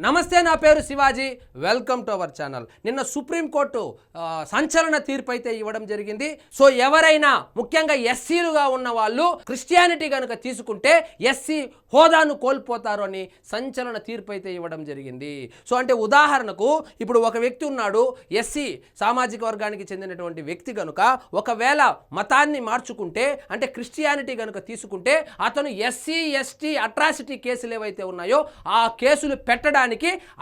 నమస్తే, నా పేరు Shivaji. Welcome to our channel. నిన్న సుప్రీంకోర్టు సంచలన తీర్పు అయితే ఇవ్వడం జరిగింది. సో ఎవరైనా ముఖ్యంగా ఎస్సీలుగా ఉన్న వాళ్ళు క్రిస్టియానిటీ కనుక తీసుకుంటే ఎస్సీ హోదాను కోల్పోతారు అని సంచలన తీర్పు అయితే ఇవ్వడం జరిగింది. సో అంటే ఉదాహరణకు ఇప్పుడు ఒక వ్యక్తి ఉన్నాడు, ఎస్సీ సామాజిక వర్గానికి చెందినటువంటి వ్యక్తి కనుక ఒకవేళ మతాన్ని మార్చుకుంటే అంటే క్రిస్టియానిటీ కనుక తీసుకుంటే అతను ఎస్సీ ఎస్టీ అట్రాసిటీ కేసులు ఏవైతే ఉన్నాయో ఆ కేసులు పెట్టడానికి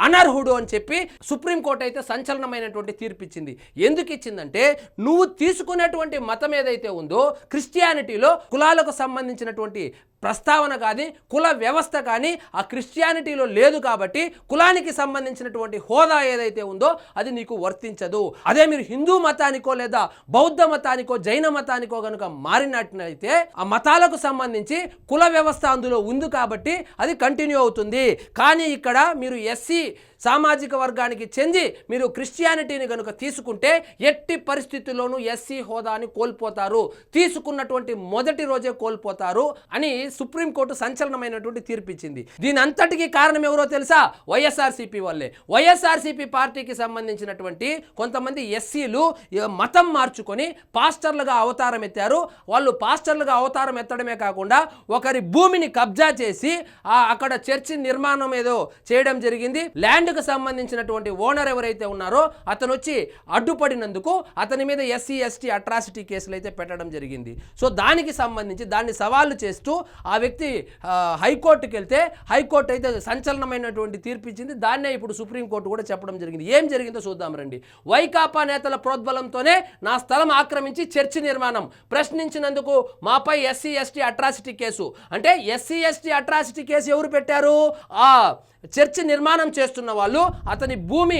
అనర్హుడు అని చెప్పి సుప్రీంకోర్టు అయితే సంచలనమైనటువంటి తీర్పు ఇచ్చింది. ఎందుకు ఇచ్చిందంటే నువ్వు తీసుకునేటువంటి మతం ఏదైతే ఉందో క్రిస్టియానిటీలో కులాలకు సంబంధించినటువంటి ప్రస్తావన కానీ కుల వ్యవస్థ కానీ ఆ క్రిస్టియానిటీలో లేదు కాబట్టి కులానికి సంబంధించినటువంటి హోదా ఏదైతే ఉందో అది నీకు వర్తించదు. అదే మీరు హిందూ మతానికో లేదా బౌద్ధ మతానికో జైన మతానికో కనుక మారినట్లయితే ఆ మతాలకు సంబంధించి కుల వ్యవస్థ అందులో ఉంది కాబట్టి అది కంటిన్యూ అవుతుంది. కానీ ఇక్కడ మీరు ఎస్సీ సామాజిక వర్గానికి చెంది మీరు క్రిస్టియానిటీని కనుక తీసుకుంటే ఎట్టి పరిస్థితుల్లోనూ ఎస్సీ హోదాని కోల్పోతారు, తీసుకున్నటువంటి మొదటి రోజే కోల్పోతారు అని సుప్రీంకోర్టు సంచలనమైనటువంటి తీర్పు ఇచ్చింది. దీని అంతటికీ కారణం ఎవరో తెలుసా? వైఎస్ఆర్సీపీ వాళ్ళే. వైఎస్ఆర్సీపీ పార్టీకి సంబంధించినటువంటి కొంతమంది ఎస్సీలు మతం మార్చుకొని పాస్టర్లుగా అవతారం ఎత్తారు. వాళ్ళు పాస్టర్లుగా అవతారం ఎత్తడమే కాకుండా ఒకరి భూమిని కబ్జా చేసి అక్కడ చర్చి నిర్మాణం ఏదో చేయడం జరిగింది. ల్యాండ్కు సంబంధించినటువంటి ఓనర్ ఎవరైతే ఉన్నారో అతను వచ్చి అడ్డుపడినందుకు అతని మీద ఎస్సీ ఎస్టీ అట్రాసిటీ కేసులు అయితే పెట్టడం జరిగింది. సో దానికి సంబంధించి దాన్ని సవాలు చేస్తూ ఆ వ్యక్తి హైకోర్టుకి వెళ్తే హైకోర్టు అయితే సంచలనమైనటువంటి తీర్పు ఇచ్చింది. దాన్నే ఇప్పుడు సుప్రీంకోర్టు కూడా చెప్పడం జరిగింది. ఏం జరిగిందో చూద్దాం రండి. వైకాపా నేతల ప్రోద్బలంతోనే నా స్థలం ఆక్రమించి చర్చి నిర్మాణం ప్రశ్నించినందుకు మాపై ఎస్సీ ఎస్టీ అట్రాసిటీ కేసు. అంటే ఎస్సీ ఎస్టీ అట్రాసిటీ కేసు ఎవరు పెట్టారు? ఆ చర్చి నిర్మాణం చేస్తున్న వాళ్ళు, అతని భూమి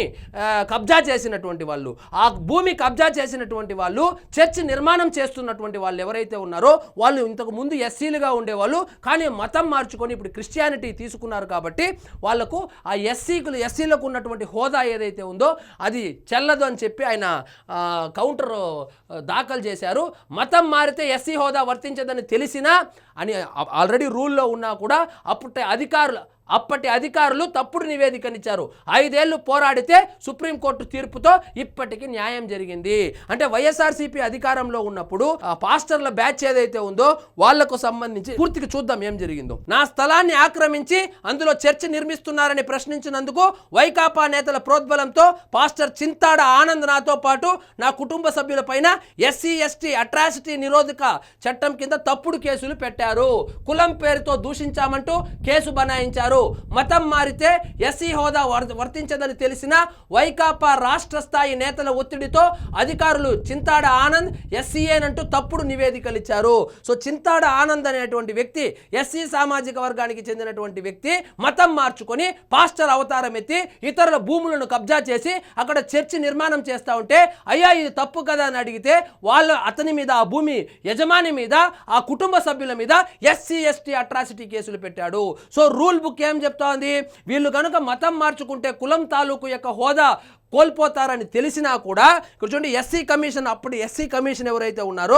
కబ్జా చేసినటువంటి వాళ్ళు, ఆ భూమి కబ్జా చేసినటువంటి వాళ్ళు, చర్చి నిర్మాణం చేస్తున్నటువంటి వాళ్ళు ఎవరైతే ఉన్నారో వాళ్ళు ఇంతకు ముందు ఎస్సీలుగా ఉండేవాళ్ళు కానీ మతం మార్చుకొని ఇప్పుడు క్రిస్టియానిటీ తీసుకున్నారు కాబట్టి వాళ్లకు ఆ ఎస్సీలకు ఉన్నటువంటి హోదా ఏదైతే ఉందో అది చెల్లదు అని చెప్పి ఆయన కౌంటర్ దాఖలు చేశారు. మతం మారితే ఎస్సీ హోదా వర్తించదని తెలిసినా అని ఆల్రెడీ రూల్లో ఉన్నా కూడా అప్పటి అధికారులు తప్పుడు నివేదికనిచ్చారు. 5 ఏళ్లు పోరాడితే సుప్రీంకోర్టు తీర్పుతో ఇప్పటికీ న్యాయం జరిగింది. అంటే వైఎస్ఆర్సీపీ అధికారంలో ఉన్నప్పుడు ఆ పాస్టర్ల బ్యాచ్ ఏదైతే ఉందో వాళ్లకు సంబంధించి పూర్తిగా చూద్దాం ఏం జరిగిందో. నా స్థలాన్ని ఆక్రమించి అందులో చర్చి నిర్మిస్తున్నారని ప్రశ్నించినందుకు వైకాపా నేతల ప్రోద్బలంతో పాస్టర్ చింతాడ ఆనంద్ నాతో పాటు నా కుటుంబ సభ్యులపైన ఎస్సీ ఎస్టీ అట్రాసిటీ నిరోధక చట్టం కింద తప్పుడు కేసులు పెట్టారు. కులం పేరుతో దూషించామంటూ కేసు బనాయించారు. మతం మారితే ఎస్సీ హోదా వర్తించదని తెలిసిన వైకాపా రాష్ట్ర స్థాయి నేతల ఒత్తిడితో అధికారులు చింతాడ ఆనంద్ ఎస్సీఏనంటూ తప్పుడు నివేదికలు ఇచ్చారు. సో చింతాడ ఆనంద్ అనేటువంటి వ్యక్తి ఎస్సీ సామాజిక వర్గానికి చెందినటువంటి వ్యక్తి మతం మార్చుకొని పాస్టర్ అవతారం ఎత్తి ఇతరుల భూములను కబ్జా చేసి అక్కడ చర్చి నిర్మాణం చేస్తూ ఉంటే అయ్యా ఇది తప్పు కదా అని అడిగితే వాళ్ళు అతని మీద, ఆ భూమి యజమాని మీద, ఆ కుటుంబ సభ్యుల మీద ఎస్సీ ఎస్టీ అట్రాసిటీ కేసులు పెట్టాడు. సో రూల్ బుక్ ఏం చెప్తా ఉంది? వీళ్ళు కనుక మతం మార్చుకుంటే కులం తాలూకు యొక్క హోదా కోల్పోతారని తెలిసినా కూడా ఇక్కడ చూడండి, ఎస్సీ కమిషన్, అప్పటి ఎస్సీ కమిషన్ ఎవరైతే ఉన్నారో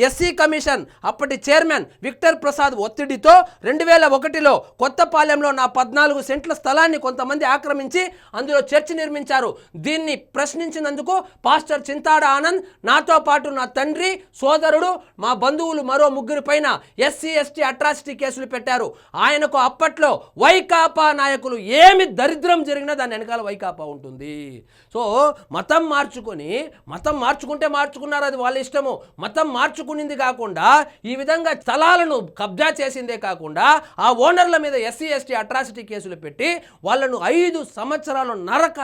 ఎస్సీ కమిషన్ అప్పటి చైర్మన్ విక్టర్ ప్రసాద్ ఒత్తిడితో 2001లో కొత్తపాలెంలో నా 14 సెంట్ల స్థలాన్ని కొంతమంది ఆక్రమించి అందులో చర్చి నిర్మించారు. దీన్ని ప్రశ్నించినందుకు పాస్టర్ చింతాడ ఆనంద్ నాతో పాటు నా తండ్రి, సోదరుడు, మా బంధువులు మరో 3 పైన ఎస్సీ ఎస్టీ అట్రాసిటీ కేసులు పెట్టారు. ఆయనకు అప్పట్లో వైకాపా నాయకులు ఏమి దరిద్రం జరిగినా దాని వెనకాల వైకాపా ఉంటుంది. సో మతం మార్చుకుంటే మార్చుకున్నారు, అది వాళ్ళ ఇష్టము. మతం మార్చుకునింది కాకుండా ఈ విధంగా స్థలాలను కబ్జా చేసిందే కాకుండా ఆ ఓనర్ల మీద ఎస్సీ ఎస్టీ అట్రాసిటీ కేసులు పెట్టి వాళ్ళను 5 సంవత్సరాలు నరక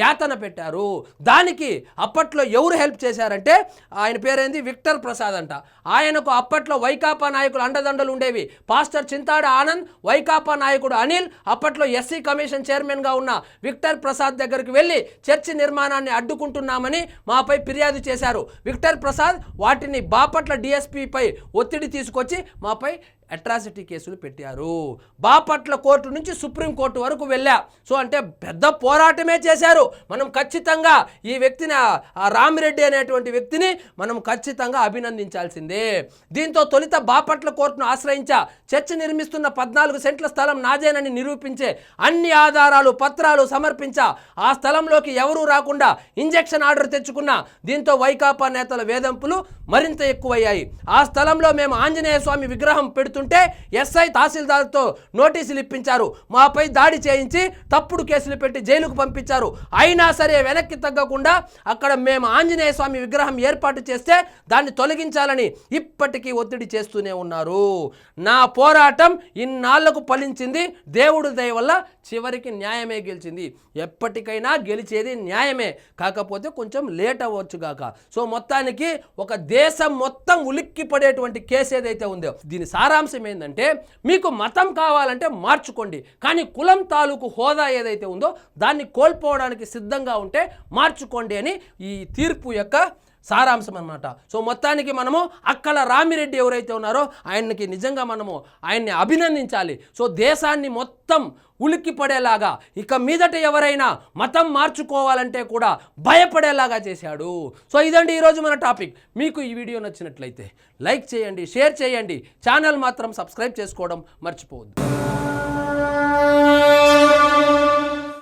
యాతన పెట్టారు. దానికి అప్పట్లో ఎవరు హెల్ప్ చేశారంటే ఆయన పేరేంది, విక్టర్ ప్రసాద్ అంట. ఆయనకు అప్పట్లో వైకాపా నాయకులు అండదండలు ఉండేవి. పాస్టర్ చింతాడ ఆనంద్, వైకాపా నాయకుడు అనిల్ అప్పట్లో ఎస్సీ కమిషన్ చైర్మన్గా ఉన్న విక్టర్ ప్రసాద్ దగ్గరికి వెళ్ళి చర్చి నిర్మాణాన్ని అడ్డుకుంటున్నామని మాపై ఫిర్యాదు చేశారు. విక్టర్ ప్రసాద్ వాటిని బాపట్ల డిఎస్పీపై ఒత్తిడి తీసుకొచ్చి మాపై అట్రాసిటీ కేసులు పెట్టారు. బాపట్ల కోర్టు నుంచి సుప్రీంకోర్టు వరకు వెళ్ళా. సో అంటే పెద్ద పోరాటమే చేశారు. మనం ఖచ్చితంగా ఈ వ్యక్తిని రామిరెడ్డి అనేటువంటి వ్యక్తిని మనం ఖచ్చితంగా అభినందించాల్సిందే. దీంతో తొలుత బాపట్ల కోర్టును ఆశ్రయించా. చర్చ్ నిర్మిస్తున్న 14 సెంట్ల స్థలం నాదేనని నిరూపించే అన్ని ఆధారాలు పత్రాలు సమర్పించా. ఆ స్థలంలోకి ఎవరూ రాకుండా ఇంజెక్షన్ ఆర్డర్ తెచ్చుకున్నా. దీంతో వైకాపా నేతల వేధింపులు మరింత ఎక్కువయ్యాయి. ఆ స్థలంలో మేము ఆంజనేయ స్వామి విగ్రహం పెడుతుంటే ఎస్ఐ తహసీల్దార్తో నోటీసులు ఇప్పించారు. మాపై దాడి చేయించి తప్పుడు కేసులు పెట్టి జైలుకు పంపించారు. అయినా సరే వెనక్కి తగ్గకుండా అక్కడ మేము ఆంజనేయ స్వామి విగ్రహం ఏర్పాటు చేస్తే దాన్ని తొలగించాలని ఇప్పటికీ ఒత్తిడి చేస్తూనే ఉన్నారు. నా పోరాటం ఇన్నాళ్లకు ఫలించింది. దేవుడి దయ వల్ల చివరికి న్యాయమే గెలిచింది. ఎప్పటికైనా గెలిచేది న్యాయమే, కాకపోతే కొంచెం లేట్ అవ్వచ్చుగాక. సో మొత్తానికి ఒక దేశం మొత్తం ఉలిక్కి పడేటువంటి కేసు ఏదైతే ఉందో దీని సారాంశం ఏంటంటే, మీకు మతం కావాలంటే మార్చుకోండి, కానీ కులం తాలూకు హోదా ఏదైతే ఉందో దాన్ని కోల్పోవడానికి సిద్ధంగా ఉంటే మార్చుకోండి అని ఈ తీర్పు యొక్క సారాంశం అన్నమాట. సో మొత్తానికి మనము అక్కల రామిరెడ్డి ఎవరైతే ఉన్నారో ఆయనకి నిజంగా మనము ఆయన్ని అభినందించాలి. సో దేశాన్ని మొత్తం ఉలిక్కి పడేలాగా, ఇక మీదట ఎవరైనా మతం మార్చుకోవాలంటే కూడా భయపడేలాగా చేశాడు. సో ఇదండి ఈరోజు మన టాపిక్. మీకు ఈ వీడియో నచ్చినట్లయితే లైక్ చేయండి, షేర్ చేయండి, ఛానల్ మాత్రం సబ్స్క్రైబ్ చేసుకోవడం మర్చిపోవద్దు.